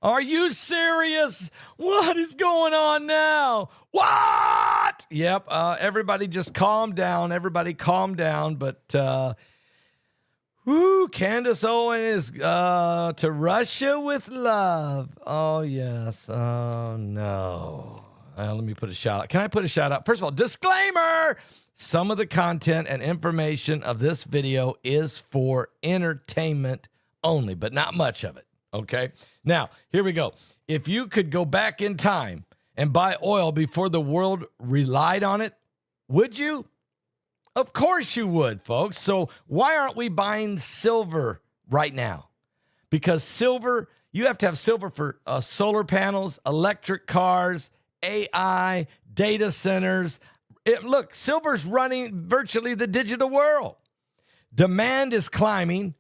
Are you serious? What is going on now? What? Yep. Everybody just calm down. Everybody calm down. But, Candace Owens is to Russia with love. Oh, yes. Oh, no. Let me put a shout out. Can I put a shout out? First of all, disclaimer. Some of the content and information of this video is for entertainment only, but not much of it. Okay. Now, here we go. If you could go back in time and buy oil before the world relied on it, would you? Of course you would, folks. So why aren't we buying silver right now? Because silver, you have to have silver for solar panels, electric cars, AI, data centers. Look, silver's running virtually the digital world. Demand is climbing.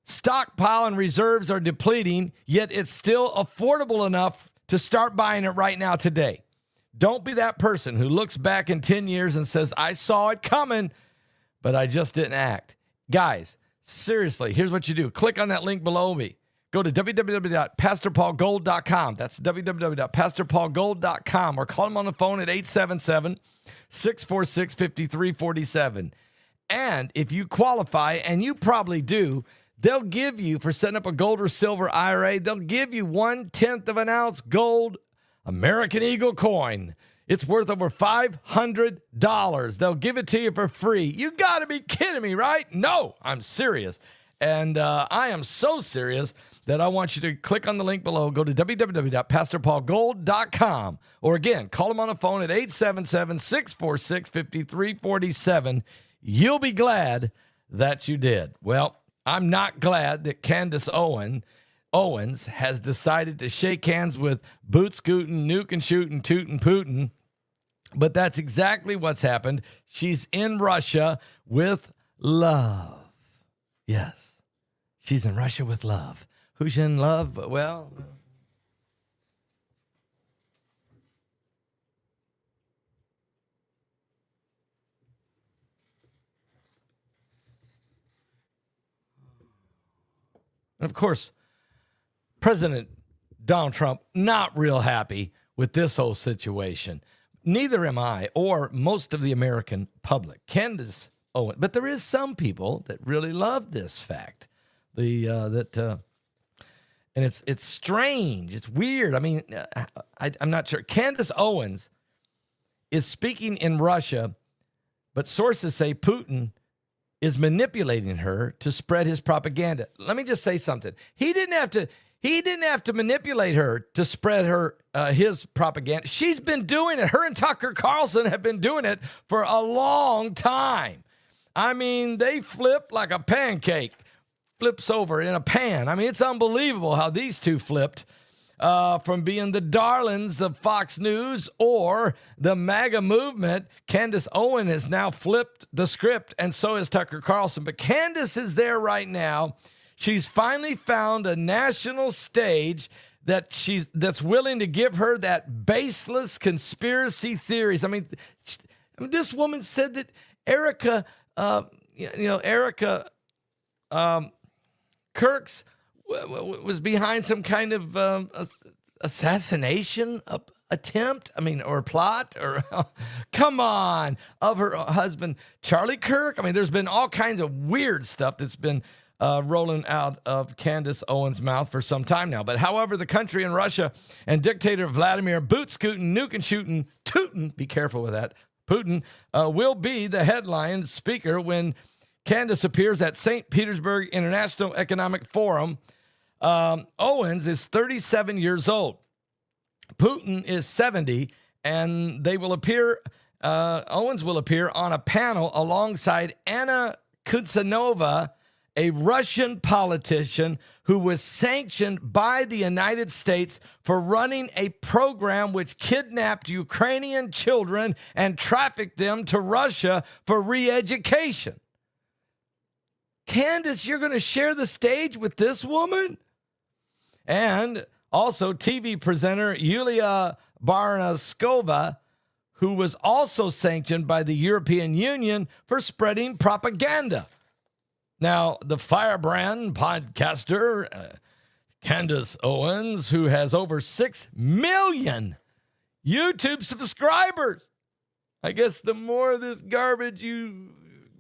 Stockpile and reserves are depleting, yet it's still affordable enough to start buying it right now today. Don't be that person who looks back in 10 years and says, I saw it coming, but I just didn't act. Guys, seriously, here's what you do. Click on that link below me. Go to www.pastorpaulgold.com. That's www.pastorpaulgold.com, or call him on the phone at 877-646-5347. And if you qualify, and you probably do, they'll give you, for setting up a gold or silver IRA, they'll give you 1/10 of an ounce gold American Eagle coin. It's worth over $500. They'll give it to you for free. You got to be kidding me, right? No, I'm serious. And I am so serious that I want you to click on the link below. Go to www.pastorpaulgold.com. Or again, call them on the phone at 877-646-5347. You'll be glad that you did. Well, I'm not glad that Candace Owens has decided to shake hands with boot scooting, nuke and shooting, tootin' Putin. But that's exactly what's happened. She's in Russia with love. Yes, she's in Russia with love. Who's in love? Well, and of course, President Donald Trump, not real happy with this whole situation. Neither am I, or most of the American public. Candace Owens, but there is some people that really love this fact. And it's strange. It's weird. I mean, I'm not sure. Candace Owens is speaking in Russia, but sources say Putin is manipulating her to spread his propaganda. Let me just say something. He didn't have to manipulate her to spread his propaganda. She's been doing it. Her and Tucker Carlson have been doing it for a long time. I mean, they flip like a pancake flips over in a pan. I mean, it's unbelievable how these two flipped from being the darlings of Fox News or the MAGA movement. Candace Owens has now flipped the script, and so has Tucker Carlson. But Candace is there right now. She's finally found a national stage that's willing to give her that baseless conspiracy theories. I mean, this woman said that Erica Kirks was behind some kind of assassination attempt, or plot, or come on, of her husband, Charlie Kirk. I mean, there's been all kinds of weird stuff that's been rolling out of Candace Owens' mouth for some time now. But however, the country in Russia and dictator Vladimir boot-scooting, nuke-and-shooting, tootin', be careful with that, Putin, will be the headline speaker when Candace appears at St. Petersburg International Economic Forum. Owens is 37 years old. Putin is 70, and they will appear, Owens will appear on a panel alongside Anna Kuznetsova, a Russian politician who was sanctioned by the United States for running a program which kidnapped Ukrainian children and trafficked them to Russia for re-education. Candace, you're going to share the stage with this woman? And also TV presenter Yulia Baranskova, who was also sanctioned by the European Union for spreading propaganda. Now, the firebrand podcaster Candace Owens, who has over 6 million YouTube subscribers. I guess the more of this garbage you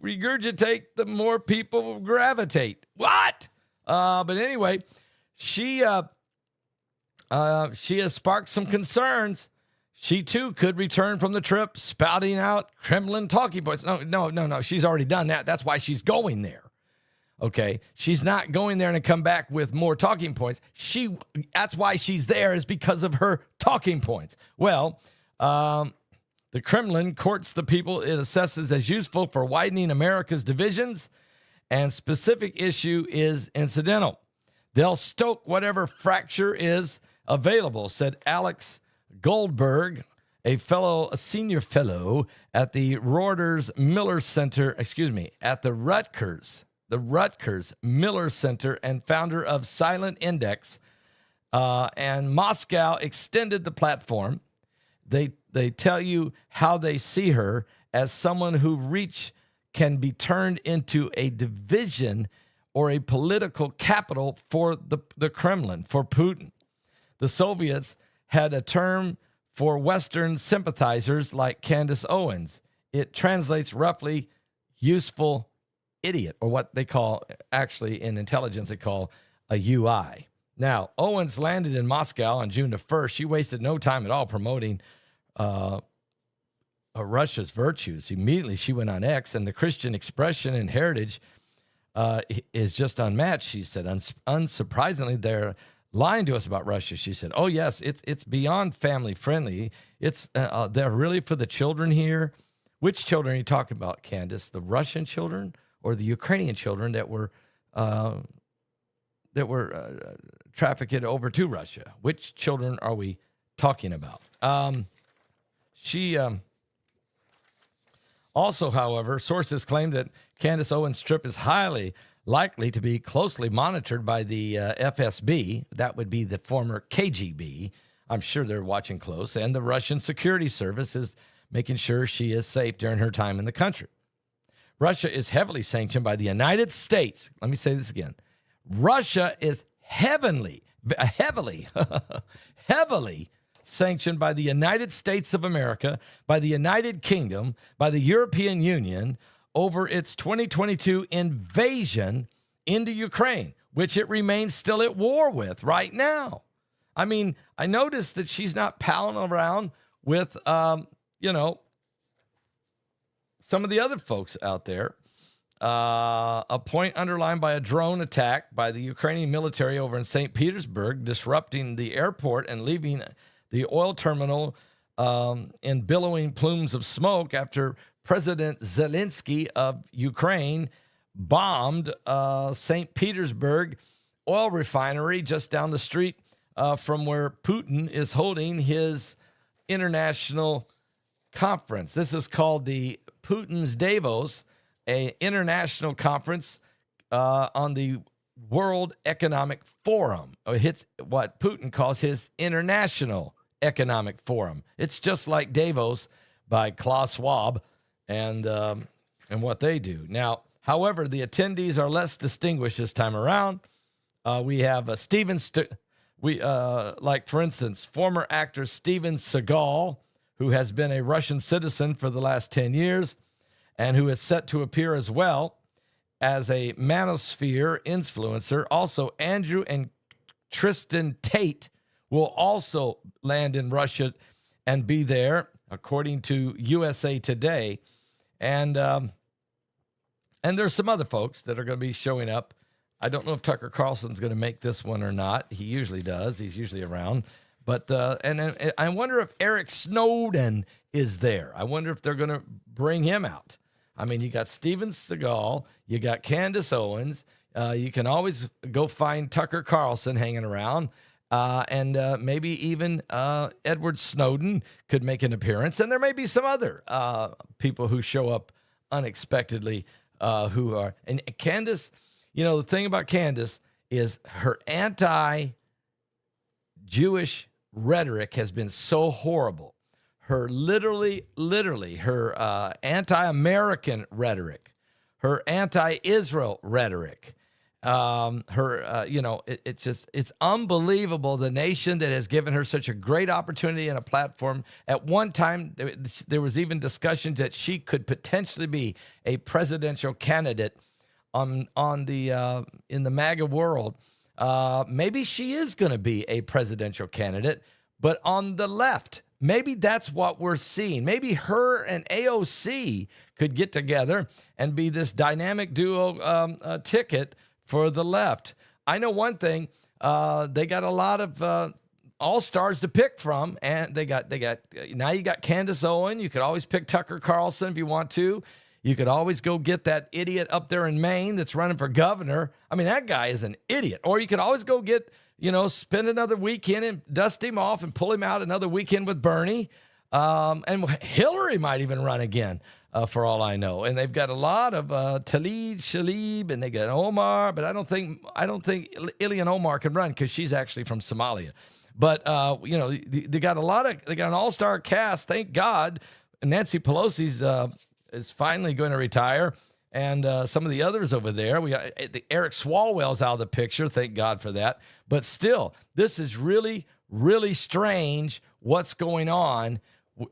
regurgitate, the more people will gravitate. What? But anyway, she has sparked some concerns. She, too, could return from the trip spouting out Kremlin talking points. No. She's already done that. That's why she's going there. Okay? She's not going there and come back with more talking points. That's why she's there, is because of her talking points. Well, the Kremlin courts the people it assesses as useful for widening America's divisions, and specific issue is incidental. They'll stoke whatever fracture is available, said Alex Goldberg, a senior fellow at the Rutgers Miller Center, at the Rutgers Miller Center and founder of Silent Index. And Moscow extended the platform. They tell you how they see her as someone who reach can be turned into a division or a political capital for the Kremlin, for Putin. The Soviets had a term for Western sympathizers like Candace Owens. It translates roughly useful idiot, or what they call, actually in intelligence, they call a UI. Now, Owens landed in Moscow on June the 1st. She wasted no time at all promoting Russia's virtues. Immediately, she went on X, and the Christian expression and heritage is just unmatched, she said. Unsurprisingly, they're lying to us about Russia, she said. Oh, yes, it's beyond family friendly. They're really for the children here. Which children are you talking about, Candace? The Russian children or the Ukrainian children that were trafficked over to Russia? Which children are we talking about? She also, however, sources claim that Candace Owens' trip is highly likely to be closely monitored by the FSB. That would be the former KGB. I'm sure they're watching close. And the Russian security service is making sure she is safe during her time in the country. Russia is heavily sanctioned by the United States. Let me say this again. Russia is heavily sanctioned by the United States of America, by the United Kingdom, by the European Union over its 2022 invasion into Ukraine, which it remains still at war with right now. I mean, I noticed that she's not palling around with, some of the other folks out there. A point underlined by a drone attack by the Ukrainian military over in St. Petersburg, disrupting the airport and leaving the oil terminal in billowing plumes of smoke after President Zelensky of Ukraine bombed St. Petersburg oil refinery just down the street from where Putin is holding his international conference. This is called the Putin's Davos, an international conference on the World Economic Forum. It's what Putin calls his International Economic Forum. It's just like Davos by Klaus Schwab and what they do. Now, however, the attendees are less distinguished this time around. We have for instance, former actor Steven Seagal, who has been a Russian citizen for the last 10 years and who is set to appear as well as a manosphere influencer. Also, Andrew and Tristan Tate will also land in Russia and be there, according to USA Today. And there's some other folks that are going to be showing up. I don't know if Tucker Carlson's going to make this one or not. He usually does. He's usually around. But and I wonder if Eric Snowden is there. I wonder if they're going to bring him out. I mean, you got Steven Seagal, you got Candace Owens. You can always go find Tucker Carlson hanging around. And maybe even Edward Snowden could make an appearance. And there may be some other people who show up unexpectedly who are. And Candace, the thing about Candace is her anti-Jewish rhetoric has been so horrible. Her literally her anti-American rhetoric, her anti-Israel rhetoric, It's unbelievable. The nation that has given her such a great opportunity and a platform. At one time, there was even discussions that she could potentially be a presidential candidate in the MAGA world. Maybe she is going to be a presidential candidate, but on the left. Maybe that's what we're seeing. Maybe her and AOC could get together and be this dynamic duo ticket for the left. I know one thing, they got a lot of all-stars to pick from, and they got now you got Candace Owens. You could always pick Tucker Carlson if you want to. You could always go get that idiot up there in Maine that's running for governor. I mean, that guy is an idiot. Or you could always go get, spend another weekend and dust him off and pull him out another weekend with Bernie. And Hillary might even run again, for all I know. And they've got a lot of Talib Shalib, and they got Omar, but I don't think Ilhan Omar can run because she's actually from Somalia. But they got an all-star cast. Thank God. Nancy Pelosi's is finally going to retire. And some of the others over there, we got Eric Swalwell's out of the picture. Thank God for that. But still, this is really, really strange what's going on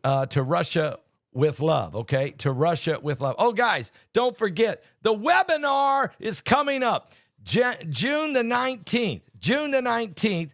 to Russia with love, okay? To Russia with love. Oh, guys, don't forget, the webinar is coming up June the 19th. June the 19th,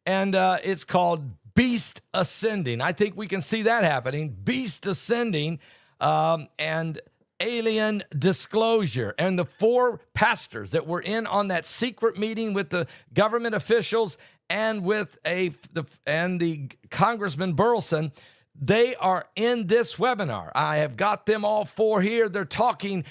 and it's called Beast Ascending. I think we can see that happening. Beast Ascending. And alien disclosure. And the 4 pastors that were in on that secret meeting with the government officials and with the Congressman Burleson, they are in this webinar. I have got them all 4 here. They're telling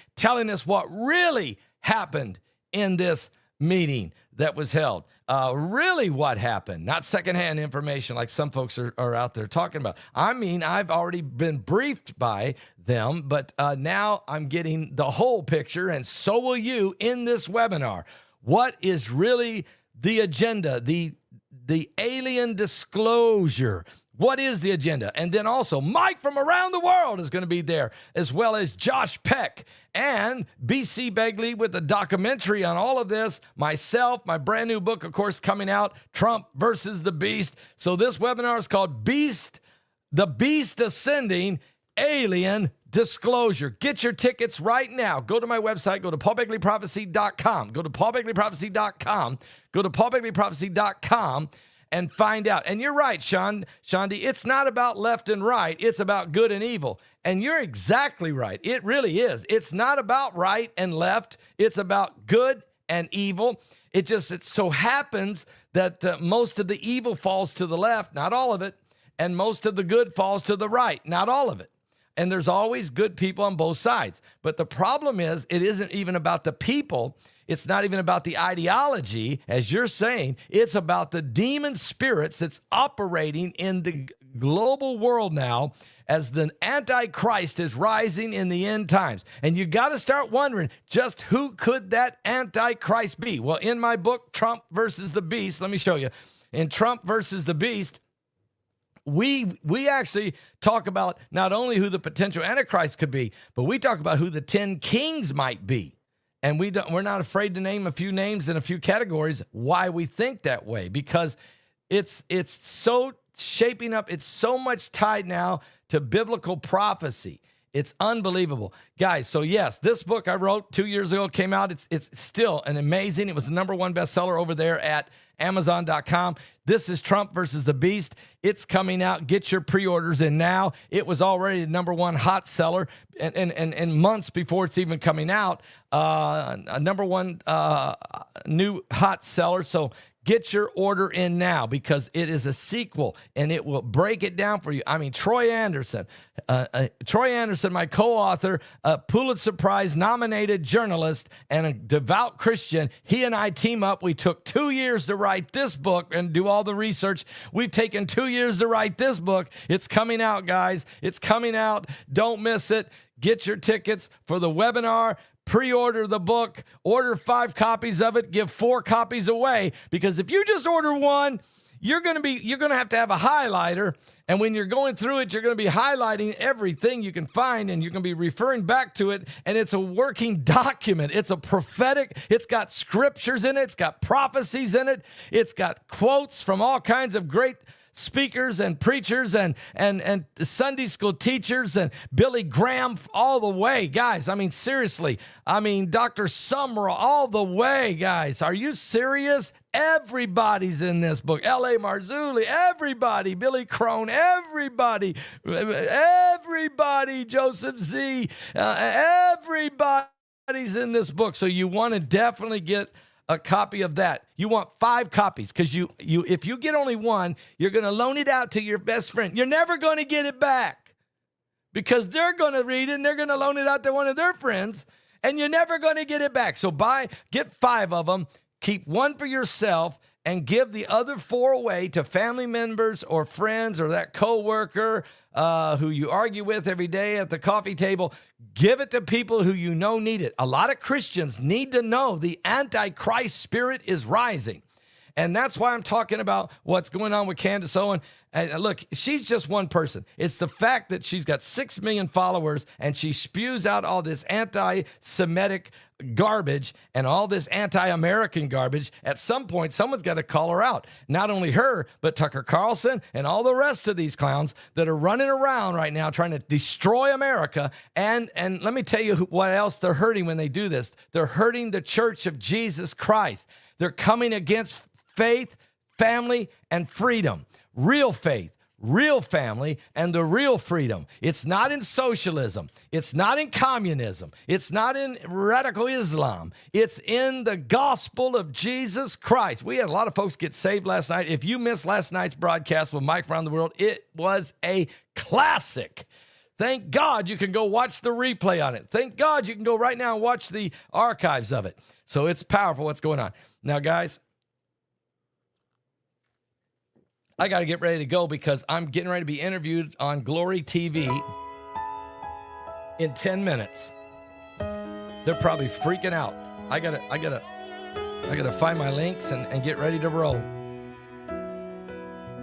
us what really happened in this meeting that was held. Really what happened, not secondhand information like some folks are out there talking about. I mean, I've already been briefed by them, but now I'm getting the whole picture, and so will you in this webinar. What is really the agenda, the alien disclosure? What is the agenda? And then also Mike from around the world is going to be there, as well as Josh Peck and BC Begley with a documentary on all of this. Myself, my brand new book, of course, coming out, Trump versus the Beast. So this webinar is called The Beast Ascending, Alien Disclosure. Get your tickets right now. Go to my website. Go to paulbegleyprophecy.com. Go to paulbegleyprophecy.com. Go to paulbegleyprophecy.com. And find out. And you're right, Shandi. It's not about left and right. It's about good and evil. And you're exactly right. It really is. It's not about right and left. It's about good and evil. It so happens that most of the evil falls to the left, not all of it, and most of the good falls to the right, not all of it. And there's always good people on both sides. But the problem is, it isn't even about the people. It's not even about the ideology, as you're saying. It's about the demon spirits that's operating in the global world now as the Antichrist is rising in the end times. And you got to start wondering, just who could that Antichrist be? Well, in my book, Trump versus the Beast, let me show you. In Trump versus the Beast, we actually talk about not only who the potential Antichrist could be, but we talk about who the 10 kings might be. And we're not afraid to name a few names in a few categories why we think that way, because it's so shaping up. It's so much tied now to biblical prophecy. It's unbelievable. Guys, so yes, this book I wrote 2 years ago came out. It's still an amazing. It was the #1 bestseller over there at Amazon.com. This is Trump versus the Beast. It's coming out. Get your pre-orders in now. It was already the #1 hot seller and months before it's even coming out. A #1 new hot seller. So get your order in now, because it is a sequel and it will break it down for you. I mean, Troy Anderson, my co-author, a Pulitzer Prize nominated journalist and a devout Christian. He and I team up. We took 2 years to write this book and do all the research. We've taken 2 years to write this book. It's coming out, guys. It's coming out. Don't miss it. Get your tickets for the webinar. Pre-order the book, order 5 copies of it, give 4 copies away, because if you just order 1, you're going to have a highlighter. And when you're going through it, you're going to be highlighting everything you can find, and you're going to be referring back to it. And it's a working document. It's a prophetic. It's got scriptures in it. It's got prophecies in it. It's got quotes from all kinds of great speakers and preachers and Sunday school teachers and Billy Graham all the way, guys. I mean, seriously. I mean, Dr. Summerall all the way, guys. Are you serious? Everybody's in this book. L.A. Marzulli, everybody. Billy Crone, everybody. Everybody. Joseph Z. Everybody's in this book. So you want to definitely get a copy of that. You want 5 copies because if you get only one, you're going to loan it out to your best friend. You're never going to get it back because they're going to read it and they're going to loan it out to one of their friends, and you're never going to get it back. So get 5 of them, keep one for yourself, and give the other 4 away to family members or friends or that coworker who you argue with every day at the coffee table. Give it to people who you know need it. A lot of Christians need to know the Antichrist spirit is rising. And that's why I'm talking about what's going on with Candace Owens. And look, she's just one person. It's the fact that she's got 6 million followers and she spews out all this anti-Semitic garbage and all this anti-American garbage. At some point, someone's got to call her out. Not only her, but Tucker Carlson and all the rest of these clowns that are running around right now trying to destroy America. And let me tell you what else they're hurting when they do this. They're hurting the Church of Jesus Christ. They're coming against faith, family, and freedom. Real faith, real family, and the real freedom. It's not in socialism. It's not in communism. It's not in radical Islam. It's in the gospel of Jesus Christ. We had a lot of folks get saved last night. If you missed last night's broadcast with Mike Around the World, it was a classic. Thank God you can go watch the replay on it. Thank God you can go right now and watch the archives of it. So it's powerful what's going on. Now, guys, I got to get ready to go because I'm getting ready to be interviewed on Glory TV in 10 minutes. They're probably freaking out. I gotta find my links and get ready to roll.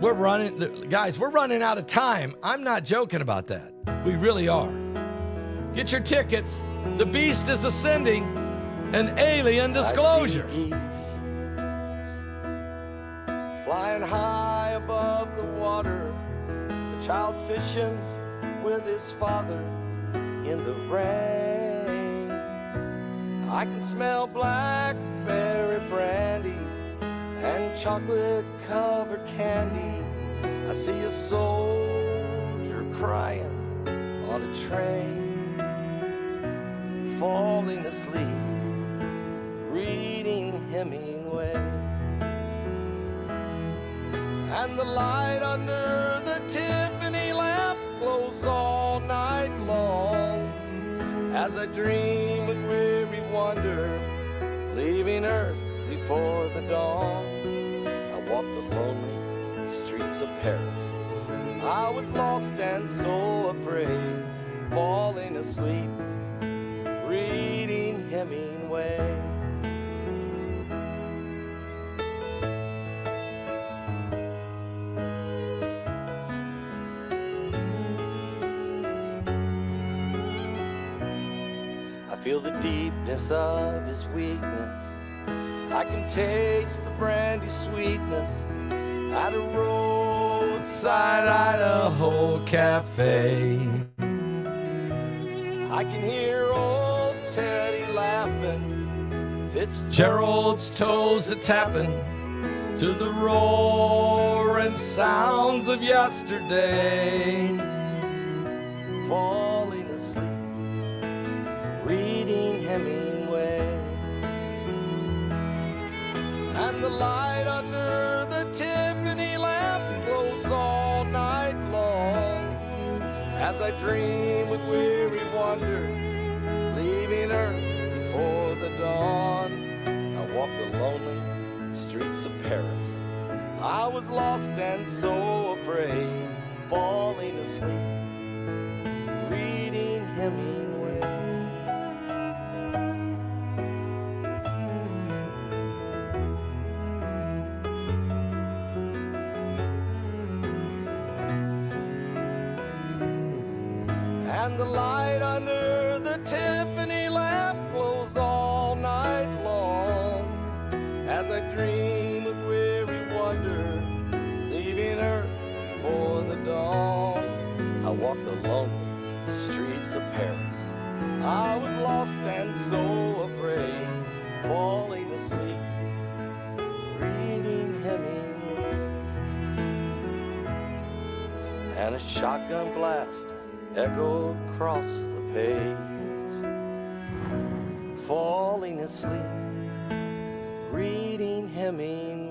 We're running out of time. I'm not joking about that. We really are. Get your tickets. The beast is ascending. An alien disclosure. Flying high above the water, a child fishing with his father in the rain. I can smell blackberry brandy and chocolate-covered candy. I see a soldier crying on a train, falling asleep, reading Hemingway. And the light under the Tiffany lamp glows all night long as I dream with weary wonder, leaving Earth before the dawn. I walked the lonely streets of Paris. I was lost and so afraid, falling asleep, reading Hemingway. Feel the deepness of his weakness. I can taste the brandy sweetness at a roadside Idaho cafe. I can hear old Teddy laughing, Fitzgerald's toes a-tapping to the roaring sounds of yesterday. Falling asleep, reading Hemingway. And the light under the Tiffany lamp glows all night long as I dream with weary wonder, leaving Earth before the dawn. I walked the lonely streets of Paris. I was lost and so afraid, falling asleep, reading Hemingway. and the light under the Tiffany lamp glows all night long. As I dream with weary wonder, leaving earth before the dawn. I walked the lonely streets of Paris. I was lost and so afraid, falling asleep, reading Hemingway. And a shotgun blast echoed across the page, falling asleep, reading Hemingway.